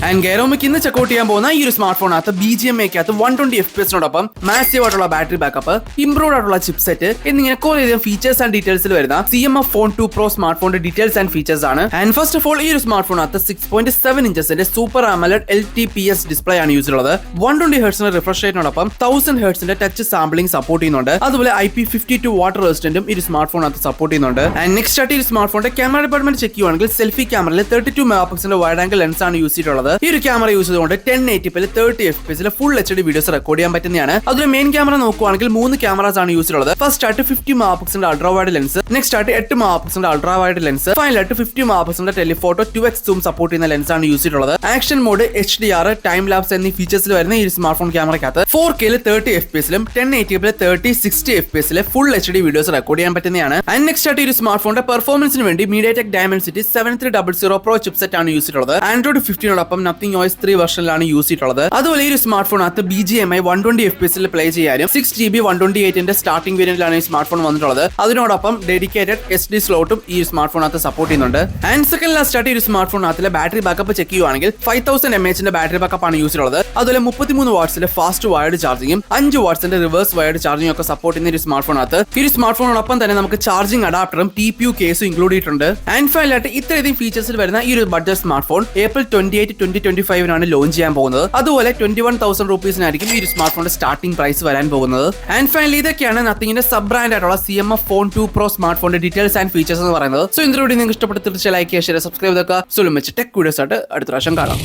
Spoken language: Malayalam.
ആൻഡ് ഗൈറോമിക്ക് ഇന്ന് ചെക്കൗട്ട് ചെയ്യാൻ പോകുന്ന ഈ ഒരു സ്മാർട്ട് ഫോണകത്ത് BGMI-ക്കകത്ത് 120 FPS-നോടൊപ്പം മാസീവ് ആയിട്ടുള്ള ബാറ്ററി ബാക്കപ്പ്, ഇംപ്രൂവ്ഡ് ആയിട്ടുള്ള ചിപ്സെറ്റ് എന്നിങ്ങനെ കുറേയധികം ഫീച്ചേഴ്സ് ആൻഡ് ഡീറ്റെയിൽസിൽ വരുന്ന CMF Phone 2 Pro സ്മാർട്ട് ഫോണിന്റെ ഡീറ്റെയിൽസ് ആൻഡ് ഫീച്ചേഴ്സ് ആണ്. ആൻഡ് ഫസ്റ്റ് ഓഫ് ഓൾ ഈ ഒരു സ്മാർട്ട് ഫോണകത്ത് 6.7 ഇഞ്ചസിന്റെ സൂപ്പർ AMOLED LTPS ഡിസ്പ്ലേ ആണ് യൂസ് ചെയ്യുന്നത്. 120 ഹെർട്സിന്റെ റിഫ്രഷ് റേറ്റിനോടൊപ്പം 1000 ഹെർട്സിന്റെ ടച്ച് സാമ്പിളിംഗ് സപ്പോർട്ട് ചെയ്യുന്നുണ്ട്. അതുപോലെ IP52 വാട്ടർ റെസിസ്റ്റന്റും ഈ ഒരു സ്മാർട്ട് ഫോണകത്ത് സപ്പോർട്ട് ചെയ്യുന്നുണ്ട്. ആൻഡ് നെക്സ്റ്റ് ആയിട്ട് ഈ സ്മാർട്ട് ഫോണിന്റെ ക്യാമറ ഡിപ്പാർട്ട്മെന്റ് ചെക്ക് ചെയ്യുവാണെങ്കിൽ സെൽഫി ക്യാമറയിൽ 32 മെഗാപിക്സലിന്റെ വൈഡ് ആംഗിൾ ലെൻസ് ആണ് യൂസ് ചെയ്തിട്ടുള്ളത്. ഈ ഒരു ക്യാമറ യൂസ് ചെയ്തുകൊണ്ട് 1080p 30 FPS full HD videos record ചെയ്യാൻ പറ്റുന്നതാണ്. അതിലെ മെയിൻ ക്യാമറ നോക്കുവാണെങ്കിൽ 3 ക്യാമറാസ് ആണ് യൂസ് ചെയ്തിട്ടുള്ളത്. ഫസ്റ്റ് ആയിട്ട് 50 മെഗാപിക്സലിന്റെ അൾട്രാ വൈഡ് ലെൻസ്, നെക്സ്റ്റ് ആയിട്ട് 8 മെഗാപിക്സലിന്റെ അൾട്രാ വൈഡ് ലെൻസ്, ഫൈനലായിട്ട് 50 മെഗാപിക്സലിന്റെ ടെലിഫോട്ടോ 2x സൂം സപ്പോർട്ട് ചെയ്യുന്ന ലെൻസ് ആണ് യൂസ് ചെയ്തിട്ടുള്ളത്. Action mode, HDR, time lapse എന്നീ ഫീച്ചേഴ്സിൽ വരുന്ന ഈ സ്മാർട്ട് ഫോൺ ക്യാമറയ്ക്കകത്ത് 4K 30 FPS 1080p 30-60 FPS full HD videos record ചെയ്യാൻ പറ്റുന്നതാണ്. ആൻഡ് നെക്സ്റ്റ് ആയിട്ട് ഈ സ്മാർട്ട് ഫോണിന്റെ പെർഫോമൻസിന് വേണ്ടി MediaTek Dimensity 7300 Pro ചിപ്സെറ്റ് ആണ് യൂസ് ചെയ്തിട്ടുള്ളത്. ആൻഡ്രോയിഡ് 15നോടൊപ്പം Nothing OS 3 വെർഷനിലാണ് യൂസ് ചെയ്തിട്ടുള്ളത്. അതുപോലെ ഈ സ്മാർട്ട് ഫോണകത്ത് BGMI 120 FPS പ്ലേ ചെയ്യാനും 6GB 128ന്റെ സ്റ്റാർട്ടിംഗ് വേരിയന്റിലാണ് ഈ സ്മാർട്ട് ഫോൺ വന്നിട്ടുള്ളത്. അതിനോടൊപ്പം ഡെഡിക്കേറ്റഡ് SD സ്ലോട്ടും ഈ സ്മാർട്ട് ഫോണകത്ത് സപ്പോർട്ട് ചെയ്യുന്നുണ്ട്. ആൻഡ് സെക്കൻഡ് ലാസ്റ്റ് ആയിട്ട് ഈ സ്മാർട്ട് ഫോണകത്തിലെ ബാറ്ററി ബാക്കപ്പ് ചെക്ക് ചെയ്യുവാണെങ്കിൽ 5000 mAhന്റെ ബാറ്ററി ബാക്കപ്പ് ആണ് യൂസ് ചെയ്യുന്നത്. അതുപോലെ 33 വാട്ട്സിന്റെ ഫാസ്റ്റ് വയർഡ് ചാർജിങ്ങും 5 വാട്ട്സിന്റെ റിവേഴ്സ് വയർഡ് ചാർജിങ്ങും ഒക്കെ സപ്പോർട്ട് ചെയ്യുന്ന ഈ സ്മാർട്ട് ഫോണകത്ത് ഈ സ്മാർട്ട് ഫോണോടൊപ്പം തന്നെ നമുക്ക് ചാർജിംഗ് അഡാപ്റ്ററും TPU കേസും ഇൻക്ലൂഡ് ചെയ്തിട്ടുണ്ട്. ആൻഡ് ഫൈനലായിട്ട് ഇത്രയധികം ഫീച്ചേഴ്സിൽ വരുന്ന ഈ ഒരു budget smart phone April 28, 2025 launch ചെയ്യാൻ പോകുന്നത്. അതുപോലെ 21,000 രൂപീസിനായിരിക്കും ഈ സ്മാർട്ട് ഫോണിന്റെ സ്റ്റാർട്ടിംഗ് പ്രൈസ് വരാൻ പോകുന്നത്. ആൻഡ് ഫൈനലി ഇതൊക്കെയാണ് നത്തിങ്ങിന്റെ സബ് ബ്രാൻഡ് ആയിട്ടുള്ള CMF Phone 2 Pro സ്മാർട്ട് ഫോണിന്റെ ഡീറ്റെയിൽസ് ആൻഡ് ഫീച്ചേഴ്സ് എന്ന് പറയുന്നത്. സോ ഇതിലൂടെ നിങ്ങൾക്ക് ഇഷ്ടപ്പെട്ട തീർച്ചയായും ലൈക്ക് ചെയ്യുക, ഷെയർ, സബ്സ്ക്രൈബ് ചെയ്തൊക്കെ. സോ ടെക് വീഡിയോസ് ആയിട്ട് അടുത്ത പ്രാവശ്യം കാണാം.